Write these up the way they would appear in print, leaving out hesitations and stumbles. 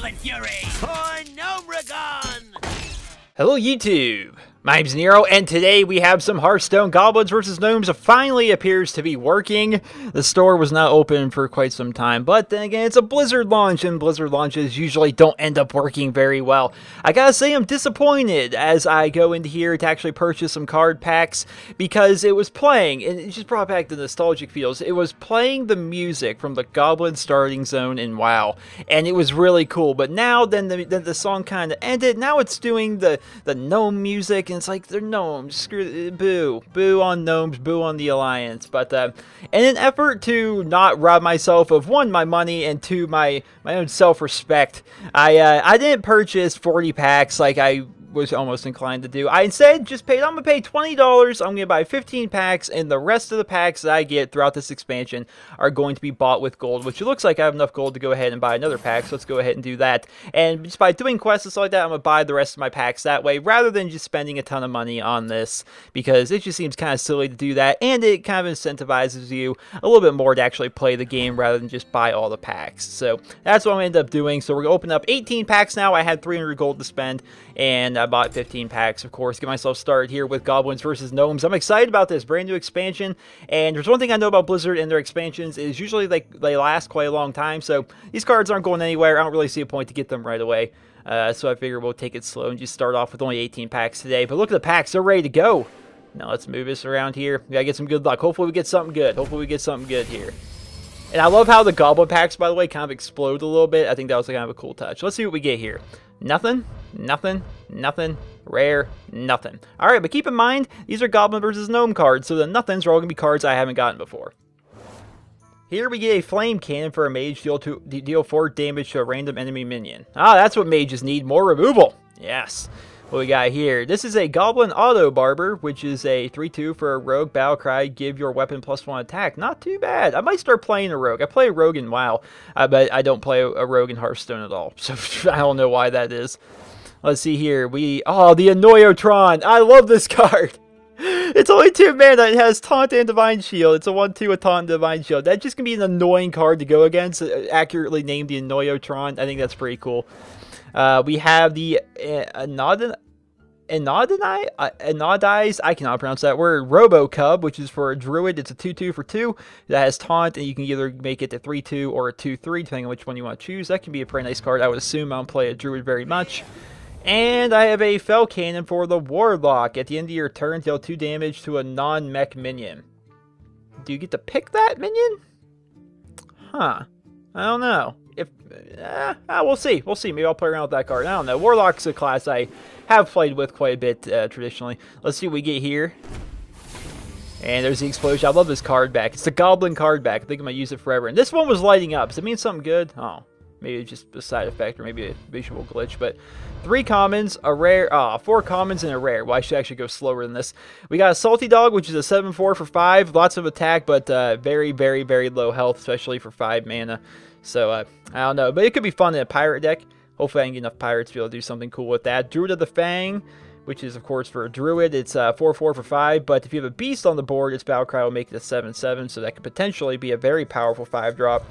Goblin Fury for Gnome Ragon! Hello YouTube, my name's Nero, and today we have some Hearthstone Goblins vs. Gnomes. It finally appears to be working. The store was not open for quite some time, but then again, it's a Blizzard launch, and Blizzard launches usually don't end up working very well. I gotta say, I'm disappointed as I go into here to actually purchase some card packs, because it was playing, and it just brought back the nostalgic feels. It was playing the music from the Goblin starting zone in WoW, and it was really cool, but now then the song kind of ended. Now it's doing the gnome music, and it's like, they're gnomes, screw, boo on gnomes, boo on the alliance. But in an effort to not rob myself of one, my money, and two, my own self-respect, I didn't purchase 40 packs like I was almost inclined to do. I instead just paid, I'm gonna pay $20, I'm gonna buy 15 packs, and the rest of the packs that I get throughout this expansion are going to be bought with gold, which it looks like I have enough gold to go ahead and buy another pack, so let's go ahead and do that. And just by doing quests and stuff like that, I'm gonna buy the rest of my packs that way, rather than just spending a ton of money on this, because it just seems kind of silly to do that, and it kind of incentivizes you a little bit more to actually play the game rather than just buy all the packs. So that's what I'm gonna end up doing. So we're gonna open up 18 packs now. I had 300 gold to spend, and I bought 15 packs, of course. Get myself started here with Goblins versus Gnomes. I'm excited about this brand new expansion, and there's one thing I know about Blizzard and their expansions is usually they last quite a long time, so these cards aren't going anywhere. I don't really see a point to get them right away, so I figure we'll take it slow and just start off with only 18 packs today. But look at the packs, they're ready to go. Now let's move this around here. We gotta get some good luck. Hopefully we get something good. Hopefully we get something good here. And I love how the Goblin packs, by the way, kind of explode a little bit. I think that was kind of a cool touch. Let's see what we get here. Nothing, nothing, nothing, rare, nothing. Alright, but keep in mind, these are Goblin versus Gnome cards, so the nothings are all going to be cards I haven't gotten before. Here we get a Flame Cannon for a mage, deal 4 damage to a random enemy minion. Ah, that's what mages need, more removal. Yes. What we got here? This is a Goblin Auto Barber, which is a 3/2 for a rogue battle cry. Give your weapon +1 attack. Not too bad. I might start playing a rogue. I play a rogue in WoW, but I don't play a rogue in Hearthstone at all. So I don't know why that is. Let's see here. Oh, the Annoyotron. I love this card. It's only 2 mana. It has Taunt and Divine Shield. It's a 1/2 with Taunt and Divine Shield. That's just gonna be an annoying card to go against. Accurately named the Annoyotron. I think that's pretty cool. We have the Anodize, I cannot pronounce that word, Robo Cub, which is for a Druid. It's a 2/2 for 2 that has Taunt, and you can either make it a 3/2 or a 2/3, depending on which one you want to choose. That can be a pretty nice card. I would assume I don't play a Druid very much. And I have a Fell Cannon for the Warlock. At the end of your turn, deal 2 damage to a non-mech minion. Do you get to pick that minion? Huh. I don't know. We'll see. We'll see. Maybe I'll play around with that card. I don't know. Warlock's a class I have played with quite a bit traditionally. Let's see what we get here. And there's the explosion. I love this card back. It's the Goblin card back. I think I'm going to use it forever. And this one was lighting up. Does it mean something good? Oh, maybe it's just a side effect or maybe a visual glitch. But 3 commons, a rare, 4 commons and a rare. Well, I should actually go slower than this. We got a Salty Dog, which is a 7/4 for 5. Lots of attack, but very, very, very low health, especially for 5 mana. So, I don't know. But it could be fun in a pirate deck. Hopefully I can get enough pirates to be able to do something cool with that. Druid of the Fang, which is, of course, for a Druid. It's 4/4 for 5. But if you have a Beast on the board, its Battlecry will make it a 7/7. So that could potentially be a very powerful 5-drop.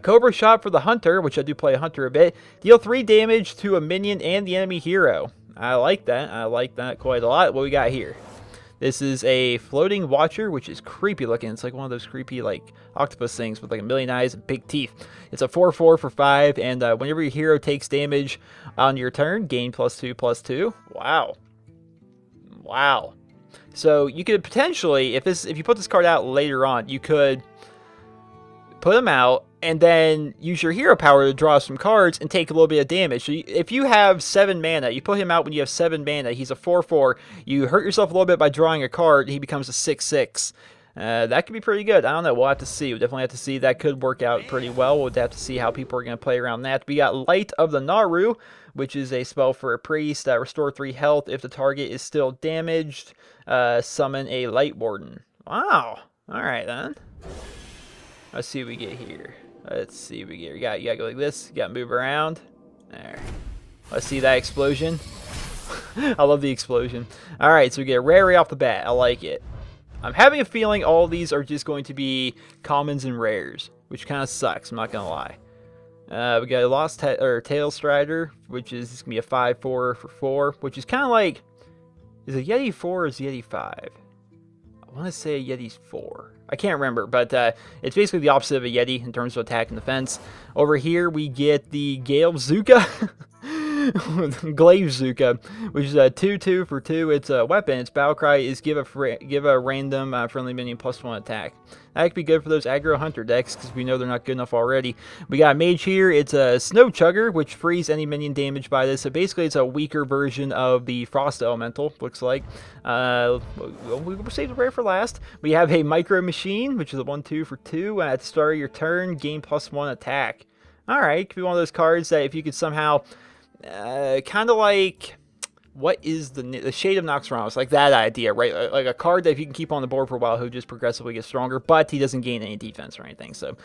Cobra Shot for the Hunter, which I do play a Hunter a bit. Deal 3 damage to a minion and the enemy hero. I like that. I like that quite a lot. What we got here? This is a Floating Watcher, which is creepy looking. It's like one of those creepy, like, octopus things with, like, a million eyes and big teeth. It's a 4/4 for 5, and whenever your hero takes damage on your turn, gain +2/+2. Wow. Wow. So you could potentially, if you put this card out later on, you could put him out, and then use your hero power to draw some cards and take a little bit of damage. So if you have 7 mana, you put him out when you have 7 mana, he's a 4/4, you hurt yourself a little bit by drawing a card, he becomes a 6/6. That could be pretty good. I don't know, we'll have to see. We'll definitely have to see. That could work out pretty well. We'll have to see how people are going to play around that. We got Light of the Naru, which is a spell for a priest that restore 3 health. If the target is still damaged, summon a Light Warden. Wow. Alright then. Let's see what we get here. Let's see what we get. You gotta go like this. You gotta move around. There. Let's see that explosion. I love the explosion. Alright, so we get a rare right off the bat. I like it. I'm having a feeling all of these are just going to be commons and rares, which kind of sucks, I'm not gonna lie. We got a Lost Tail Strider, which is going to be a 5/4 for 4, which is kind of like, is it Yeti 4 or is Yeti 5? I want to say Yeti's 4. I can't remember, but it's basically the opposite of a Yeti in terms of attack and defense. Over here, we get the Gale Zuka. Glaive Zuka, which is a 2/2 for 2. It's a weapon. Its battle cry is give a random friendly minion +1 attack. That could be good for those aggro hunter decks because we know they're not good enough already. We got a mage here. It's a Snow Chugger, which frees any minion damage by this. So basically, it's a weaker version of the Frost Elemental, looks like. We'll save the rare for last. We have a Micro Machine, which is a 1/2 for 2. At the start of your turn, gain +1 attack. Alright, could be one of those cards that if you could somehow, kind of like, what is the Shade of Noxramas, like that idea, right? Like a card that if you can keep on the board for a while, he'll just progressively get stronger, but he doesn't gain any defense or anything, so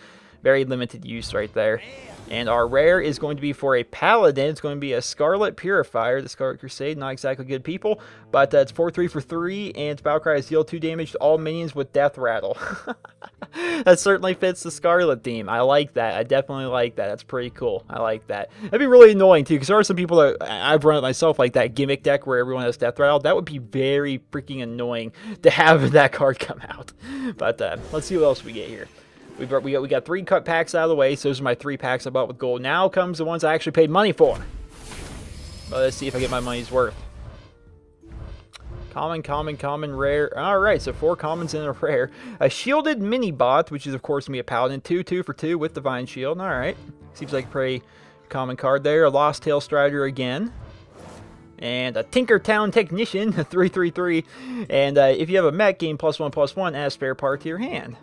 very limited use right there. And our rare is going to be for a Paladin. It's going to be a Scarlet Purifier, the Scarlet Crusade. Not exactly good people, but it's 4/3 for 3, and its battle cry is deal 2 damage to all minions with Death Rattle. That certainly fits the Scarlet theme. I like that. I definitely like that. That's pretty cool. I like that. That'd be really annoying too, because there are some people that I've run it myself, like that gimmick deck where everyone has Death Rattle. That would be very freaking annoying to have that card come out. But let's see what else we get here. We got 3 cut packs out of the way, so those are my 3 packs I bought with gold. Now comes the ones I actually paid money for. Well, let's see if I get my money's worth. Common, common, common, rare. Alright, so 4 commons and a rare. A Shielded Mini-Bot, which is of course me a Paladin. 2/2 for 2 with Divine Shield. Alright. Seems like a pretty common card there. A Lost Tail Strider again. And a Tinkertown Technician, a 3/3. And if you have a mech, gain +1/+1, add a spare part to your hand.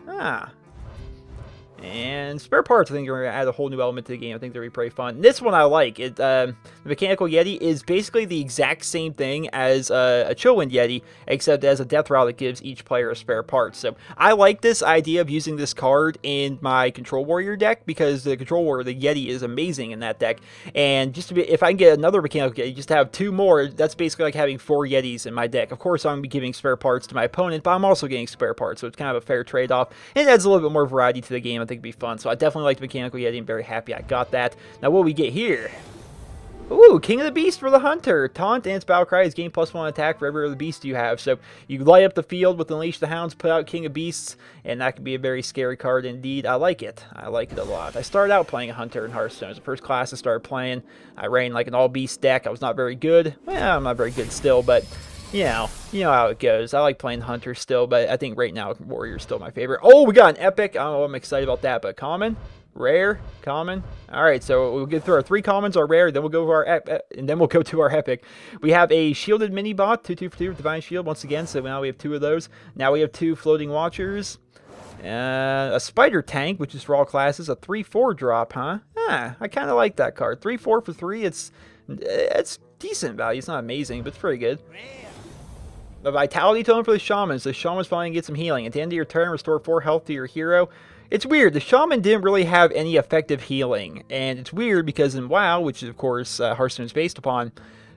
And spare parts, I think, are going to add a whole new element to the game. I think they'll be pretty fun. This one I like. The Mechanical Yeti is basically the exact same thing as a Chillwind Yeti, except as a death rattle that gives each player a spare part. So I like this idea of using this card in my Control Warrior deck, because the Control Warrior, the Yeti, is amazing in that deck. And just to be, if I can get another Mechanical Yeti, just to have 2 more, that's basically like having 4 Yetis in my deck. Of course, I'm going to be giving spare parts to my opponent, but I'm also getting spare parts, so it's kind of a fair trade-off. And it adds a little bit more variety to the game. I think it'd be fun. So I definitely like the Mechanical Yeti. I'm very happy I got that. Now what do we get here? Ooh, King of the Beast for the Hunter. Taunt and its battle cry is gain +1 attack for every other beast you have. So you light up the field with Unleash the Hounds, put out King of Beasts, and that could be a very scary card indeed. I like it. I like it a lot. I started out playing a Hunter in Hearthstone. It was the first class I started playing. I ran like an all-beast deck. I was not very good. Well, I'm not very good still, but you know how it goes. I like playing Hunter still, but I think right now Warrior's still my favorite. Oh, we got an epic. I don't know, I'm excited about that, but common, rare, common. All right, so we'll get through our 3 commons, our rare, then we'll go to our epic. We have a Shielded Mini-Bot, 2/2 for 2 with Divine Shield once again. So now we have 2 of those. Now we have 2 Floating Watchers. A Spider Tank, which is for all classes, a 3/4 drop, huh? I kind of like that card. 3/4 for 3. It's decent value. It's not amazing, but it's pretty good. A Vitality Tome for the Shamans. The Shaman's finally get some healing. At the end of your turn, restore 4 health to your hero. It's weird. The Shaman didn't really have any effective healing. And it's weird because in WoW, which is of course Hearthstone is based upon,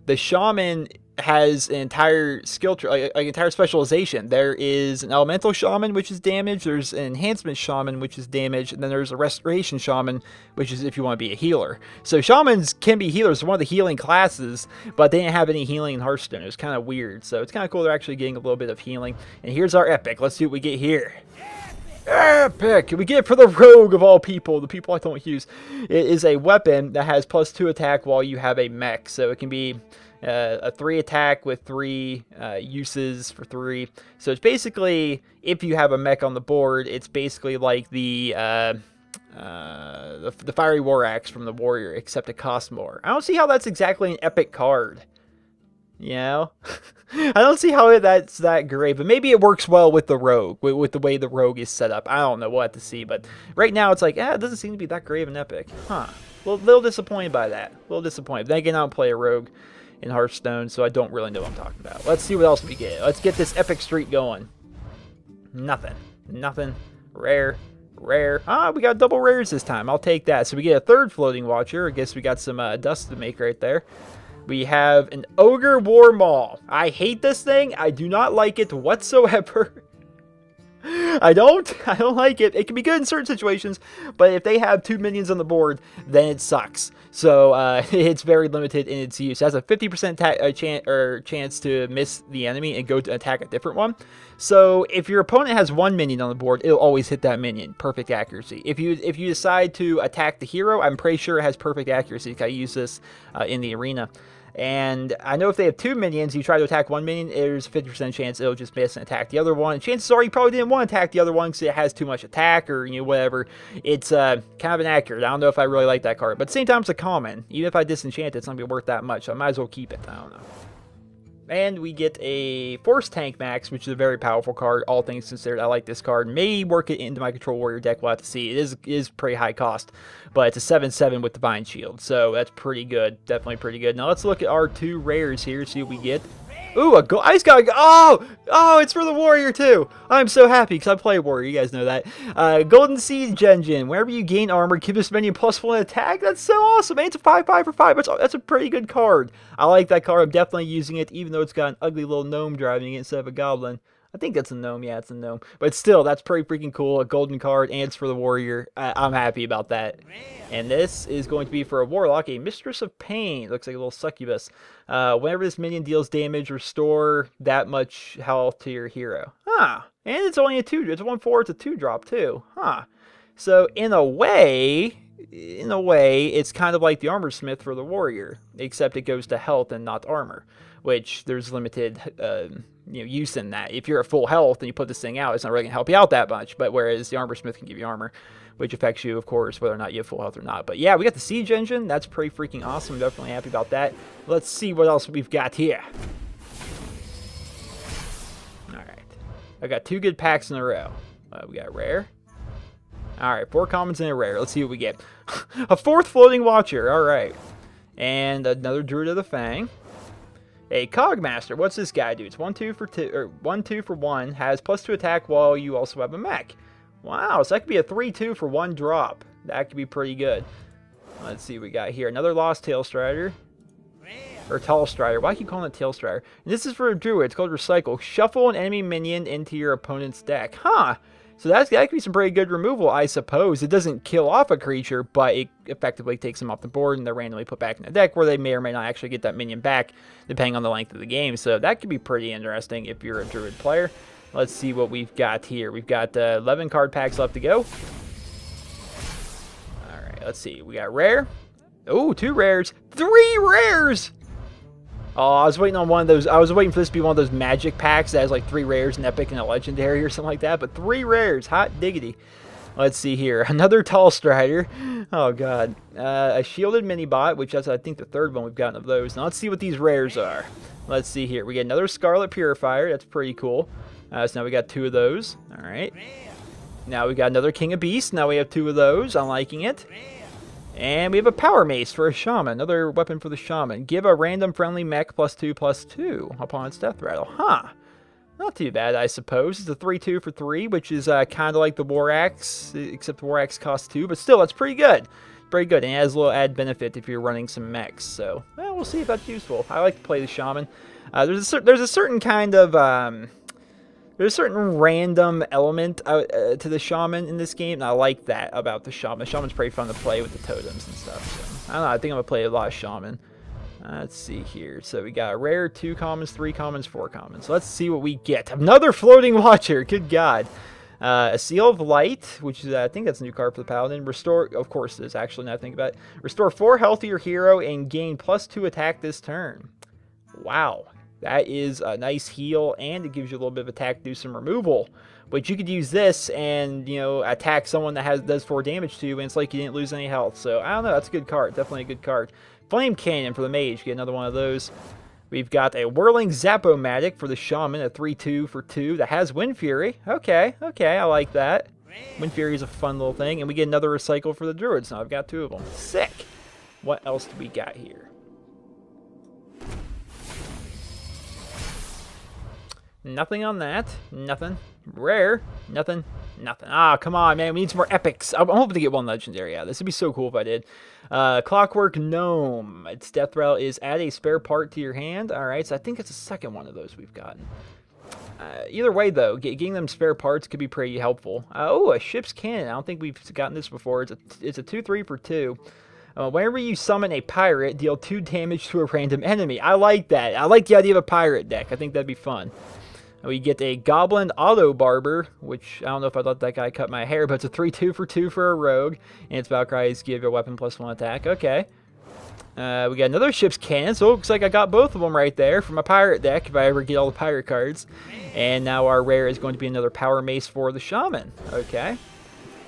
the Shaman has an entire skill tree, like entire specialization. There is an Elemental Shaman, which is damage. There's an Enhancement Shaman, which is damage. And then there's a Restoration Shaman, which is if you want to be a healer. So Shamans can be healers. They're one of the healing classes, but they didn't have any healing in Hearthstone. It was kind of weird. So it's kind of cool they're actually getting a little bit of healing. And here's our epic. Let's see what we get here. Epic! We get it for the Rogue of all people, the people I don't use. It is a weapon that has +2 attack while you have a mech. So it can be a 3 attack with 3 uses for 3. So it's basically, if you have a mech on the board, it's basically like the Fiery War Axe from the Warrior, except it costs more. I don't see how that's exactly an epic card. You know? I don't see how that's that great, but maybe it works well with the Rogue, with the way the Rogue is set up. I don't know. We'll have to see, but right now it's like, it doesn't seem to be that great of an epic. Huh. A little disappointed by that. A little disappointed. Then again, I don't play a Rogue in Hearthstone, so I don't really know what I'm talking about. Let's see what else we get. Let's get this epic streak going. Nothing. Nothing. Rare. Rare. We got double rares this time. I'll take that. So we get a 3rd Floating Watcher. I guess we got some dust to make right there. We have an Ogre War Maul. I hate this thing. I do not like it whatsoever. I don't like it. It can be good in certain situations, but if they have 2 minions on the board, then it sucks. So it's very limited in its use. It has a 50% chance to miss the enemy and go to attack a different one. So if your opponent has 1 minion on the board, it'll always hit that minion. Perfect accuracy. If you decide to attack the hero, I'm pretty sure it has perfect accuracy. I use this in the arena. And I know if they have 2 minions, you try to attack 1 minion, there's a 50% chance it'll just miss and attack the other one. Chances are you probably didn't want to attack the other one because it has too much attack or, you know, whatever. It's kind of inaccurate. I don't know if I really like that card. But at the same time, it's a common. Even if I disenchant it, it's not going to be worth that much. So I might as well keep it. I don't know. And we get a Force Tank Max, which is a very powerful card, all things considered. I like this card. May work it into my Control Warrior deck. We'll have to see. It is pretty high cost, but it's a 7/7 with Divine Shield, so that's pretty good. Definitely pretty good. Now let's look at our 2 rares here, see what we get. Ooh, Ice God. Oh, it's for the Warrior too. I'm so happy because I play Warrior. You guys know that. Golden Siege Engine. Whenever you gain armor, give this minion +1 attack. That's so awesome, man. It's a 5/5 for 5. That's a pretty good card. I like that card. I'm definitely using it, even though it's got an ugly little gnome driving it instead of a goblin. I think that's a gnome. Yeah, it's a gnome. But still, that's pretty freaking cool. A golden card, and it's for the Warrior. I'm happy about that. And this is going to be for a Warlock, a Mistress of Pain. Looks like a little succubus. Whenever this minion deals damage, restore that much health to your hero. Huh. And it's only a 2. It's a 1/4. It's a 2-drop, too. Huh. So, in a way, it's kind of like the Armor Smith for the Warrior, except it goes to health and not armor, which there's limited use in that. If you're at full health and you put this thing out, it's not really going to help you out that much, but whereas the Armor Smith can give you armor, which affects you, of course, whether or not you have full health or not. But yeah, we got the Siege Engine. That's pretty freaking awesome. I'm definitely happy about that. Let's see what else we've got here. Alright. I got 2 good packs in a row. We got rare. Alright, 4 commons and a rare. Let's see what we get. A 4th Floating Watcher. Alright. And another Druid of the Fang. A Cogmaster. What's this guy do? It's 1/2 for 2, or 1/2 for 1. Has +2 attack while you also have a mech. Wow, so that could be a 3/2 for 1 drop. That could be pretty good. Let's see what we got here. Another Lost Tail Strider. Or Tall Strider. Why do I keep calling it Tail Strider? And this is for a Druid. It's called Recycle. Shuffle an enemy minion into your opponent's deck. Huh. So that could be some pretty good removal, I suppose. It doesn't kill off a creature, but it effectively takes them off the board and they're randomly put back in the deck where they may or may not actually get that minion back, depending on the length of the game. So that could be pretty interesting if you're a Druid player. Let's see what we've got here. We've got 11 card packs left to go. Alright, let's see. We got rare. Oh, 2 rares. 3 rares! Oh, I was waiting on one of those. I was waiting for this to be one of those magic packs that has like 3 rares, an epic, and a legendary or something like that. But 3 rares. Hot diggity. Let's see here. Another Tall Strider. Oh, God. A Shielded Minibot, which is, I think, the 3rd one we've gotten of those. Now, let's see what these rares are. Let's see here. We get another Scarlet Purifier. That's pretty cool. So now we got 2 of those. All right. Now we got another King of Beasts. Now we have 2 of those. I'm liking it. And we have a Power Mace for a Shaman. Another weapon for the Shaman. Give a random friendly mech +2/+2 upon its death rattle. Huh. Not too bad, I suppose. It's a 3/2 for 3, which is kind of like the War Axe, except the War Axe costs 2. But still, that's pretty good. Pretty good. And it has a little add benefit if you're running some mechs. So, well, we'll see if that's useful. I like to play the Shaman. There's a certain kind of... There's a certain random element to the Shaman in this game, and I like that about the Shaman. The Shaman's pretty fun to play with the totems and stuff. So, I don't know, I think I'm going to play a lot of Shaman. Let's see here. So we got a rare, 2 commons, 3 commons, 4 commons. Let's see what we get. Another Floating Watcher. Good God. A Seal of Light, which is, I think that's a new card for the Paladin. Restore, of course it is, actually, now I think about it. Restore 4 health to your hero and gain +2 attack this turn. Wow. That is a nice heal, and it gives you a little bit of attack to do some removal. But you could use this and, you know, attack someone that does 4 damage to you, and it's like you didn't lose any health. So, I don't know, that's a good card. Definitely a good card. Flame Cannon for the Mage. Get another one of those. We've got a Whirling Zap-O-Matic for the Shaman, a 3/2 for 2 that has Wind Fury. Okay, I like that. Wind Fury is a fun little thing. And we get another Recycle for the Druids. Now I've got 2 of them. Sick. What else do we got here? Nothing on that. Nothing. Rare. Nothing. Nothing. Ah, come on, man. We need some more epics. I'm hoping to get one legendary out. This would be so cool if I did. Clockwork Gnome. Its death rattle is add a spare part to your hand. All right, so I think it's the second one of those we've gotten. Either way, though, getting them spare parts could be pretty helpful. Oh, a ship's cannon. I don't think we've gotten this before. It's a 2/3 for 2. Whenever you summon a pirate, deal 2 damage to a random enemy. I like that. I like the idea of a pirate deck. I think that'd be fun. We get a Goblin Auto Barber, which I don't know if I'd let that guy cut my hair, but it's a 3/2 for 2 for a rogue. And its Valkyries give your weapon +1 attack. Okay. We got another ship's cannon, so it looks like I got both of them right there from a pirate deck if I ever get all the pirate cards. And now our rare is going to be another Power Mace for the Shaman. Okay.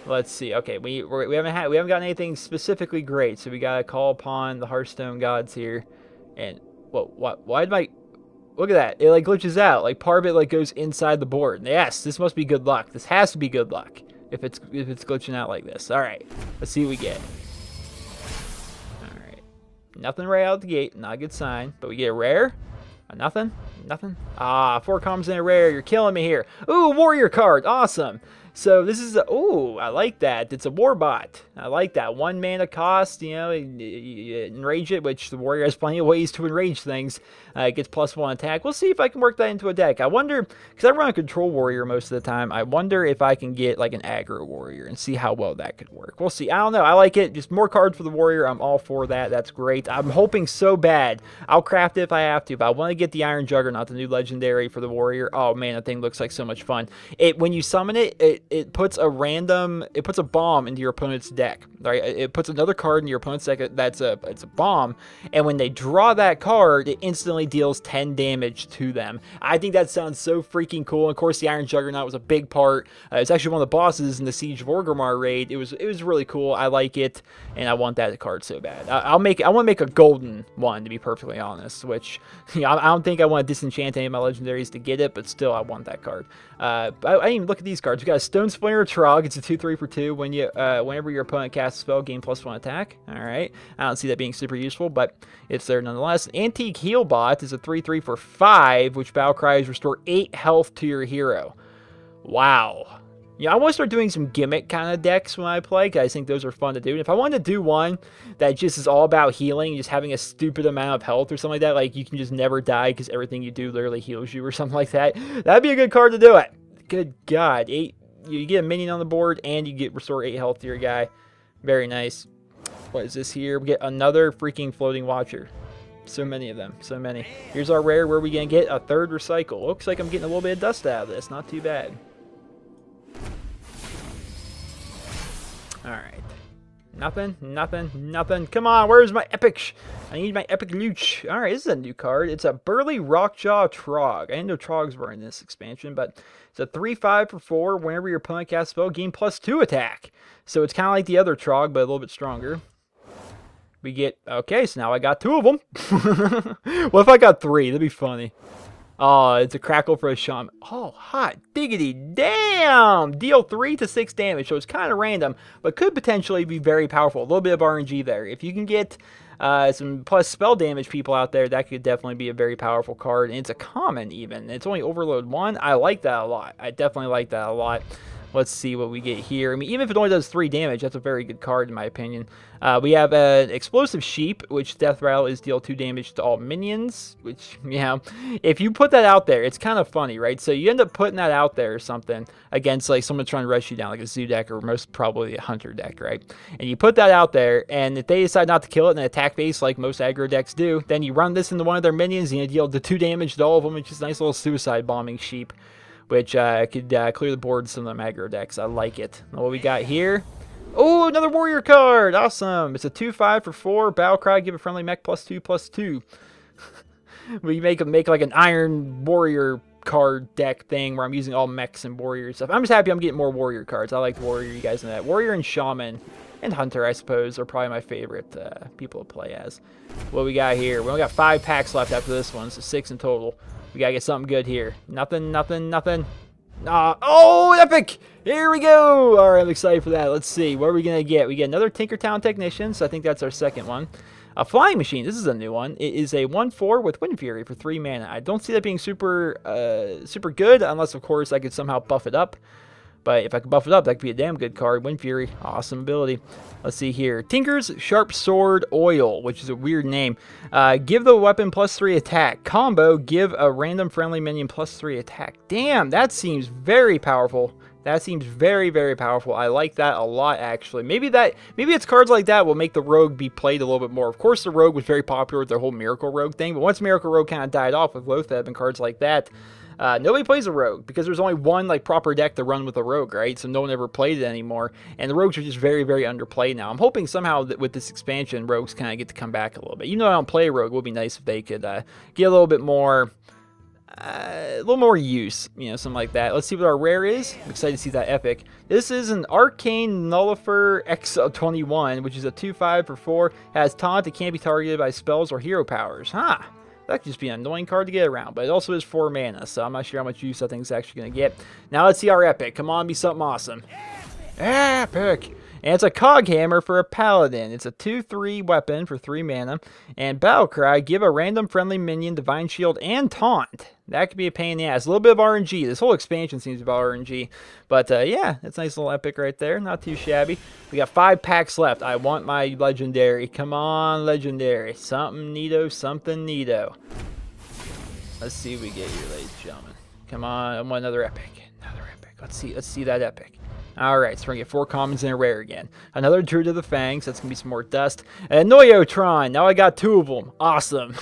Let's see. Okay, we haven't gotten anything specifically great, so we gotta call upon the Hearthstone gods here. And why did my look at that? It like glitches out. Like part of it like goes inside the board. Yes, this must be good luck. This has to be good luck if it's glitching out like this. All right, let's see what we get. All right, nothing right out the gate. Not a good sign. But we get a rare. Nothing. Nothing. Ah, 4 commons and a rare. You're killing me here. Ooh, warrior card. Awesome. So this is ooh, I like that. It's a warbot. I like that. 1 mana cost, you know, you enrage it, which the warrior has plenty of ways to enrage things. It gets +1 attack. We'll see if I can work that into a deck. I wonder, because I run a control warrior most of the time, I wonder if I can get like an aggro warrior and see how well that could work. We'll see. I don't know. I like it. Just more cards for the warrior. I'm all for that. That's great. I'm hoping so bad. I'll craft it if I have to, but I want to get the Iron Juggernaut, the new legendary for the warrior. Oh man, that thing looks like so much fun. When you summon it puts a bomb into your opponent's deck. Right? It puts another card in your opponent's deck it's a bomb, and when they draw that card, it instantly deals 10 damage to them. I think that sounds so freaking cool. And of course, the Iron Juggernaut was a big part. It's actually one of the bosses in the Siege of Orgrimmar raid. It was really cool. I like it, and I want that card so bad. I want to make a golden one, to be perfectly honest. Which, you know, I don't think I want to disenchant any of my legendaries to get it, but still, I want that card. I didn't even look at these cards. We got a Stone Splinter Trog. It's a 2/3 for 2. Whenever your opponent casts a spell, gain +1 attack. All right. I don't see that being super useful, but it's there nonetheless. Antique Healbot is a 3/3 for 5, which battle cries restore 8 health to your hero. Wow. Yeah, I want to start doing some gimmick kind of decks when I play, because I think those are fun to do. And if I wanted to do one that just is all about healing, just having a stupid amount of health or something like that, like you can just never die because everything you do literally heals you or something like that, that'd be a good card to do it. Good God. 8. You get a minion on the board, and you get restore 8 health to your guy. Very nice. What is this here? We get another freaking floating watcher. So many of them. So many. Here's our rare. Where are we going to get a 3rd recycle? Looks like I'm getting a little bit of dust out of this. Not too bad. Alright. Nothing. Nothing. Nothing. Come on. Where's my epic? I need my epic loot. Alright. This is a new card. It's a Burly Rockjaw Trog. I didn't know Trogs were in this expansion, but it's a 3/5 for 4. Whenever your opponent casts a spell, gain +2 attack. So it's kind of like the other Trog, but a little bit stronger. We get... Okay, so now I got 2 of them. What if I got 3? That'd be funny. Oh, it's a Crackle for a Shaman. Oh, hot diggity damn! Deal 3 to 6 damage, so it's kind of random, but could potentially be very powerful. A little bit of RNG there. If you can get some plus spell damage people out there, that could definitely be a very powerful card. And it's a common even. It's only Overload 1. I like that a lot. I definitely like that a lot. Let's see what we get here. I mean, even if it only does 3 damage, that's a very good card in my opinion. We have an Explosive Sheep, which death rattle is deal 2 damage to all minions, which, yeah, if you put that out there, it's kind of funny, right? So you end up putting that out there or something against like someone trying to rush you down, like a Zoo deck or most probably a Hunter deck, right? And you put that out there, and if they decide not to kill it in an attack phase like most aggro decks do, then you run this into one of their minions and you deal the 2 damage to all of them, which is a nice little suicide bombing sheep, which could clear the board to some of them aggro decks. I like it. What we got here? Oh, another warrior card. Awesome. It's a 2/5 for 4. Battle cry. Give a friendly mech +2/+2. We make like an iron warrior card deck thing where I'm using all mechs and warrior stuff. I'm just happy I'm getting more warrior cards. I like warrior. You guys know that. Warrior and shaman and hunter, I suppose, are probably my favorite people to play as. What we got here? We only got 5 packs left after this one, so 6 in total. We gotta get something good here. Nothing, nothing, nothing. Oh, epic! Here we go! Alright, I'm excited for that. Let's see. What are we gonna get? We get another Tinkertown Technician, so I think that's our second one. A Flying Machine. This is a new one. It is a 1/4 with Wind Fury for 3 mana. I don't see that being super good, unless, of course, I could somehow buff it up. But if I could buff it up, that could be a damn good card. Wind Fury, awesome ability. Let's see here. Tinker's Sharp Sword Oil, which is a weird name. Give the weapon +3 attack. Combo, give a random friendly minion +3 attack. Damn, that seems very powerful. That seems very, very powerful. I like that a lot, actually. Maybe it's cards like that will make the Rogue be played a little bit more. Of course, the Rogue was very popular with their whole Miracle Rogue thing, but once Miracle Rogue kind of died off with Lotheb and cards like that, nobody plays a Rogue because there's only one like proper deck to run with a Rogue, right? So no one ever played it anymore, and the Rogues are just very, very underplayed now. I'm hoping somehow that with this expansion, Rogues kind of get to come back a little bit. Even though I don't play a Rogue, it would be nice if they could get a little bit more. A little more use, you know, something like that. Let's see what our rare is. I'm excited to see that epic. This is an Arcane Nullifer X21, which is a 2/5 for 4. Has taunt. It can't be targeted by spells or hero powers. Huh. That could just be an annoying card to get around, but it also is 4 mana, so I'm not sure how much use I think it's actually going to get. Now let's see our epic. Come on, be something awesome. Epic! And it's a Cog Hammer for a Paladin. It's a 2/3 weapon for 3 mana. And Battle Cry, give a random friendly minion Divine Shield and Taunt. That could be a pain in the ass. A little bit of RNG. This whole expansion seems about RNG. But yeah, it's a nice little epic right there. Not too shabby. We got 5 packs left. I want my Legendary. Come on, Legendary. Something neato, something neato. Let's see what we get here, ladies and gentlemen. Come on, I want another epic. Another epic. Let's see that epic. Alright, so we're going to get 4 commons and a rare again. Another Druid of the Fangs. That's going to be some more dust. And Noyotron. Now I got 2 of them. Awesome.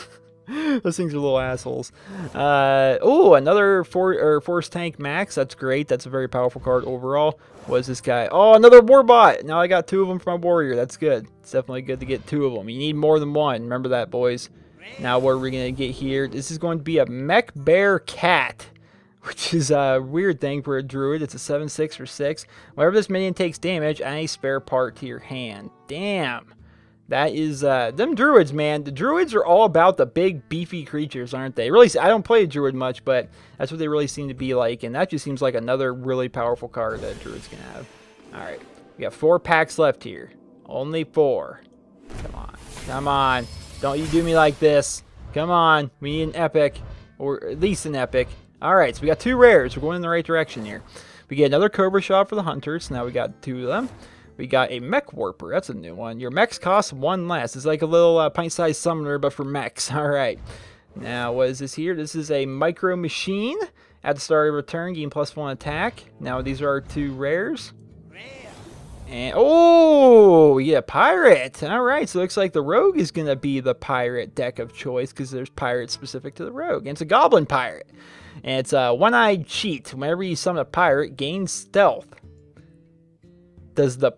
Those things are little assholes. Oh, another Force Tank Max. That's great. That's a very powerful card overall. What is this guy? Oh, another Warbot. Now I got 2 of them for my Warrior. That's good. It's definitely good to get 2 of them. You need more than 1. Remember that, boys. Now what are we going to get here? This is going to be a Mech Bear Cat, which is a weird thing for a Druid. It's a 7/6 for 6. Whenever this minion takes damage, add a spare part to your hand. Damn. That is, them Druids, man. The Druids are all about the big, beefy creatures, aren't they? Really, I don't play a Druid much, but that's what they really seem to be like. And that just seems like another really powerful card that Druids can have. Alright. We got 4 packs left here. Only 4. Come on. Come on. Don't you do me like this. Come on. We need an epic. Or at least an epic. Alright, so we got 2 rares. We're going in the right direction here. We get another Cobra Shot for the Hunters. Now we got 2 of them. We got a Mech Warper. That's a new one. Your mechs cost 1 less. It's like a little pint-sized summoner, but for mechs. Alright. Now, what is this here? This is a Micro Machine. At the start of a turn, gain +1 attack. Now, these are our 2 rares. And, oh, we get a Pirate. Alright, so it looks like the Rogue is going to be the Pirate deck of choice, because there's Pirates specific to the Rogue. And it's a Goblin Pirate. And it's a One-Eyed Cheat. Whenever you summon a Pirate, gain Stealth. Does the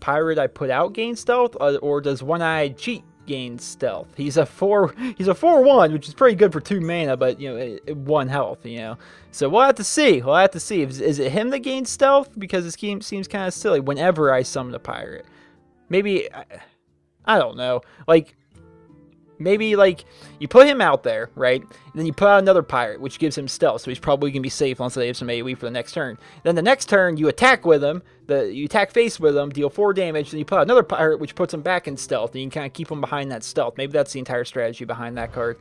Pirate I put out gain Stealth, or does One-Eyed Cheat gain Stealth? He's a 4/1, which is pretty good for 2 mana, but you know, 1 health, you know. So we'll have to see. We'll have to see. Is it him that gains Stealth? Because this game seems kind of silly. Whenever I summon a Pirate, maybe I don't know. Like maybe like you put him out there, right? And then you put out another Pirate, which gives him Stealth, so he's probably gonna be safe unless they have some AoE for the next turn. Then the next turn you attack with him. You attack face with him, deal 4 damage, then you put out another Pirate, which puts him back in Stealth, and you can kind of keep him behind that Stealth. Maybe that's the entire strategy behind that card.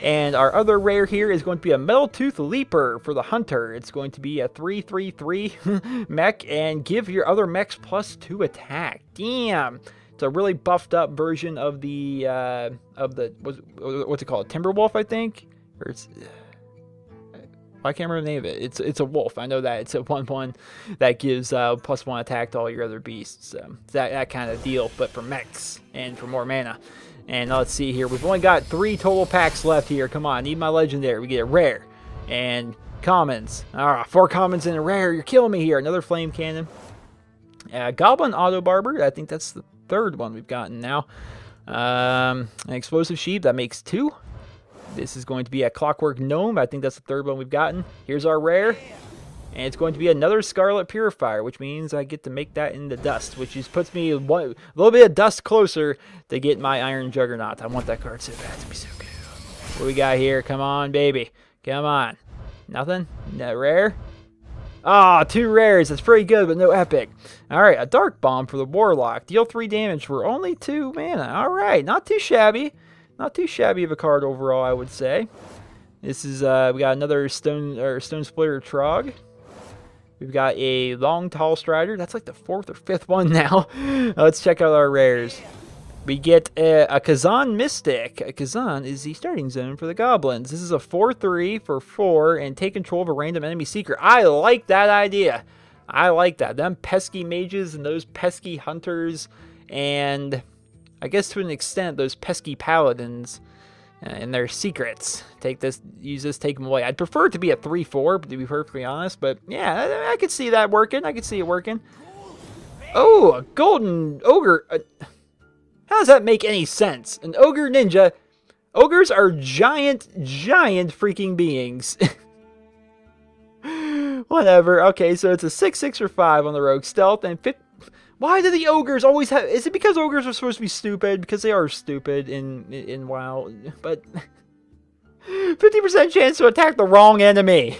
And our other rare here is going to be a Metal Tooth Leaper for the Hunter. It's going to be a 3/3/3 mech, and give your other mechs +2 attack. Damn. It's a really buffed up version of the what's it called? Timberwolf, I think? Or it's I can't remember the name of it. It's a wolf. I know that. It's a 1/1 that gives +1 attack to all your other beasts. So that kind of deal, but for mechs and for more mana. And let's see here. We've only got 3 total packs left here. Come on, I need my Legendary. We get a rare and commons. Alright, 4 commons and a rare. You're killing me here. Another Flame Cannon. Goblin Auto Barber. I think that's the 3rd one we've gotten now. An Explosive Sheep. That makes 2. This is going to be a Clockwork Gnome. I think that's the 3rd one we've gotten. Here's our rare. And it's going to be another Scarlet Purifier, which means I get to make that into dust, which just puts me a little bit of dust closer to get my Iron Juggernaut. I want that card so bad. It's be so good. What do we got here? Come on, baby. Come on. Nothing? No rare? Ah, 2 rares. That's pretty good, but no epic. Alright, a Dark Bomb for the Warlock. Deal 3 damage for only 2 mana. Alright, not too shabby. Not too shabby of a card overall, I would say. This is, we got another Stone Splitter Trog. We've got a long, tall strider. That's like the 4th or 5th one now. Let's check out our rares. We get a Kazan Mystic. A Kazan is the starting zone for the Goblins. This is a 4/3 for 4 and take control of a random enemy secret. I like that idea. I like that. Them pesky mages and those pesky hunters, and I guess to an extent those pesky paladins and their secrets. Take this, use this, take them away. I'd prefer it to be a 3/4, to be perfectly honest, but yeah, I could see that working. I could see it working. Oh, a golden ogre. How does that make any sense? An ogre ninja. Ogres are giant freaking beings. Whatever. Okay, so it's a 6/6 or 5 on the rogue stealth and 50. Why do the ogres always have? Is it because ogres are supposed to be stupid? Because they are stupid in WoW. But 50% chance to attack the wrong enemy.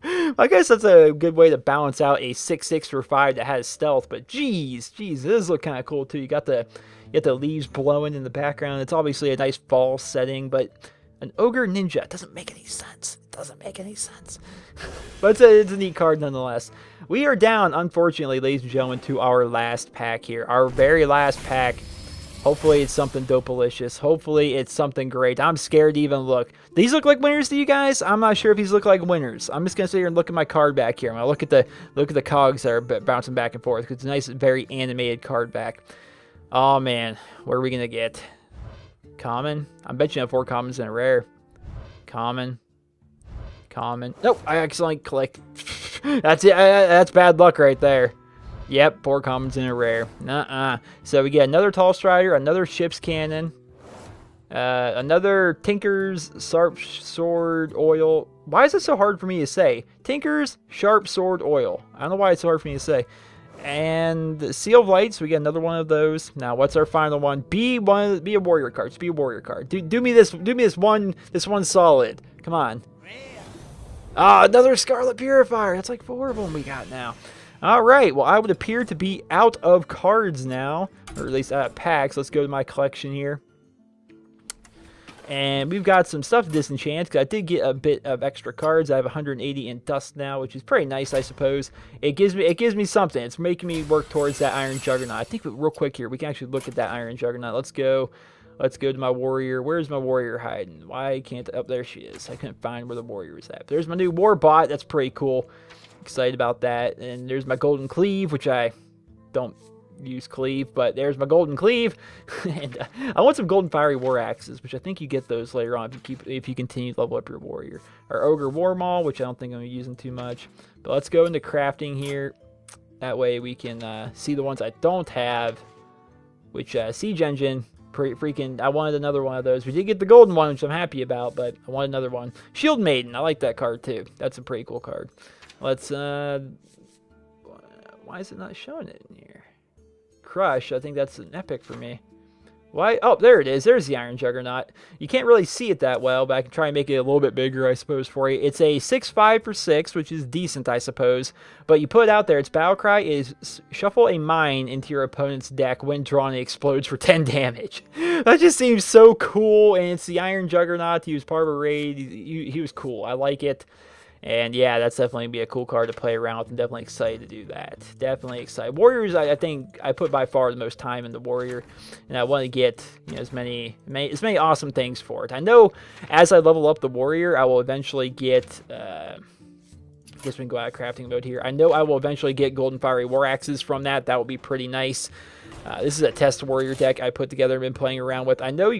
I guess that's a good way to balance out a 6/6 or 5 that has stealth. But geez, this look kind of cool too. You got the leaves blowing in the background. It's obviously a nice fall setting, but an ogre ninja doesn't make any sense. It doesn't make any sense. But it's a neat card nonetheless. We are down, unfortunately, ladies and gentlemen, to our last pack here. Our very last pack. Hopefully it's something dopalicious. Hopefully it's something great. I'm scared to even look. These look like winners to you guys? I'm not sure if these look like winners. I'm just gonna sit here and look at my card back here. I'm gonna look at the cogs that are bouncing back and forth. It's a nice, very animated card back. Oh man, what are we gonna get? Common? I bet you have 4 commons and a rare. Common. Common. Nope, I accidentally collect. That's it. That's bad luck right there. Yep, 4 commons and a rare. So we get another tall strider, another ship's cannon, another Tinker's sharp sword oil. Why is it so hard for me to say? Tinker's sharp sword oil. I don't know why it's so hard for me to say. And Seal of Lights, we get another one of those. Now, what's our final one? Be a warrior card. Just be a warrior card. Do me this one solid. Come on. Ah, another Scarlet Purifier. That's like 4 of them we got now. All right. Well, I would appear to be out of cards now, or at least out of packs. Let's go to my collection here. And we've got some stuff to disenchant, because I did get a bit of extra cards. I have 180 in dust now, which is pretty nice, I suppose. It gives me something. It's making me work towards that Iron Juggernaut. I think real quick here, we can actually look at that Iron Juggernaut. Let's go to my warrior. Where's my warrior hiding? Why can't... Oh, there she is. I couldn't find where the warrior was at. There's my new war bot. That's pretty cool. Excited about that. And there's my golden cleave, which I don't use cleave, but there's my golden cleave. And I want some golden fiery war axes, which I think you get those later on if you continue to level up your warrior. Our ogre war maul, which I don't think I'm using too much. But let's go into crafting here. That way we can see the ones I don't have, which Siege Engine. I wanted another one of those. We did get the golden one, which I'm happy about, but I want another one. Shield Maiden, I like that card too. That's a pretty cool card. Let's why is it not showing it in here? Crush, I think that's an epic for me. Why? Oh, there it is. There's the Iron Juggernaut. You can't really see it that well, but I can try and make it a little bit bigger, I suppose, for you. It's a 6/5 for 6, which is decent, I suppose. But you put it out there. Its battle cry is shuffle a mine into your opponent's deck. When drawn, it explodes for 10 damage. That just seems so cool, and it's the Iron Juggernaut. He was part of a raid. He was cool. I like it. And yeah, that's definitely going to be a cool card to play around with. I'm definitely excited to do that. Definitely excited. Warriors, I think I put by far the most time in the Warrior. And I want to get as many awesome things for it. I know as I level up the Warrior, I will eventually get... I guess we can go out of crafting mode here. I know I will eventually get Golden Fiery War Axes from that. That will be pretty nice. This is a test Warrior deck I put together and been playing around with. I know...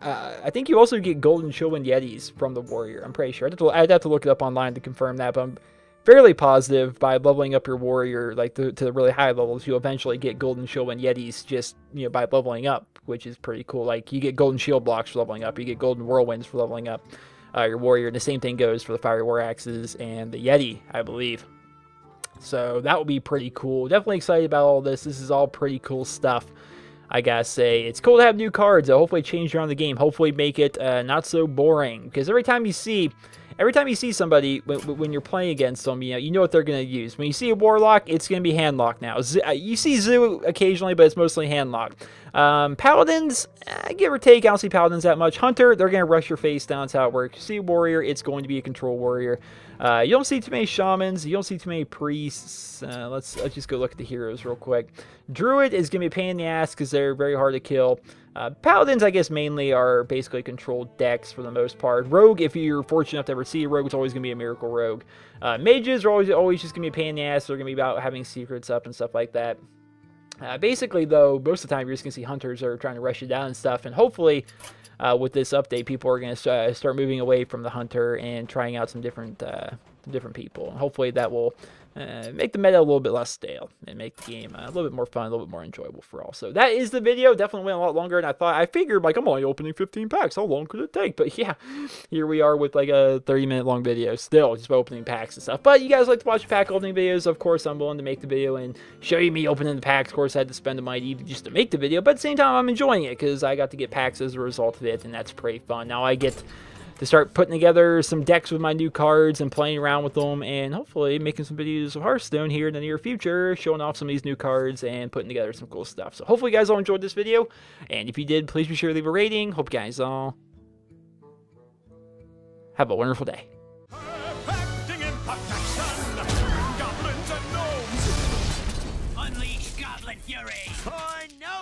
I think you also get Golden Chillwind Yetis from the Warrior. I'm pretty sure. I'd have to look it up online to confirm that, but I'm fairly positive by leveling up your Warrior like to the really high levels, you'll eventually get Golden Chillwind Yetis just by leveling up, which is pretty cool. Like you get Golden Shield Blocks for leveling up, you get Golden Whirlwinds for leveling up your Warrior, and the same thing goes for the Fiery War Axes and the Yeti, I believe. So that would be pretty cool. Definitely excited about all this. This is all pretty cool stuff. I gotta say, it's cool to have new cards that hopefully change around the game. Hopefully make it not so boring. Because every time you see somebody when you're playing against them, you know what they're gonna use. When you see a Warlock, it's gonna be Handlock now. You see Zoo occasionally, but it's mostly Handlock. Paladins, give or take, I don't see Paladins that much. Hunter, they're going to rush your face down. That's how it works. You see Warrior, it's going to be a control warrior. You don't see too many Shamans. You don't see too many Priests. Let's just go look at the heroes real quick. Druid is going to be a pain in the ass because they're very hard to kill. Paladins, I guess, mainly are basically controlled decks for the most part. Rogue, if you're fortunate enough to ever see a Rogue, it's always going to be a Miracle Rogue. Mages are always just going to be a pain in the ass. They're going to be about having secrets up and stuff like that. Basically, though, most of the time you're just going to see Hunters that are trying to rush you down and stuff. And hopefully, with this update, people are going to start moving away from the Hunter and trying out some different people. Hopefully, that will make the meta a little bit less stale and make the game a little bit more fun, a little bit more enjoyable for all. So that is the video. Definitely went a lot longer than I thought. I figured, like, I'm only opening 15 packs. How long could it take? But yeah, here we are with like a 30-minute long video still, just by opening packs and stuff. But you guys like to watch pack opening videos, of course, I'm willing to make the video and show you me opening the packs. Of course, I had to spend the money just to make the video, but at the same time, I'm enjoying it because I got to get packs as a result of it, and that's pretty fun. Now I get to start putting together some decks with my new cards and playing around with them, and hopefully making some videos of Hearthstone here in the near future, showing off some of these new cards and putting together some cool stuff. So hopefully you guys all enjoyed this video, and if you did, please be sure to leave a rating. Hope you guys all have a wonderful day. Unleash Goblin Fury! For Gnome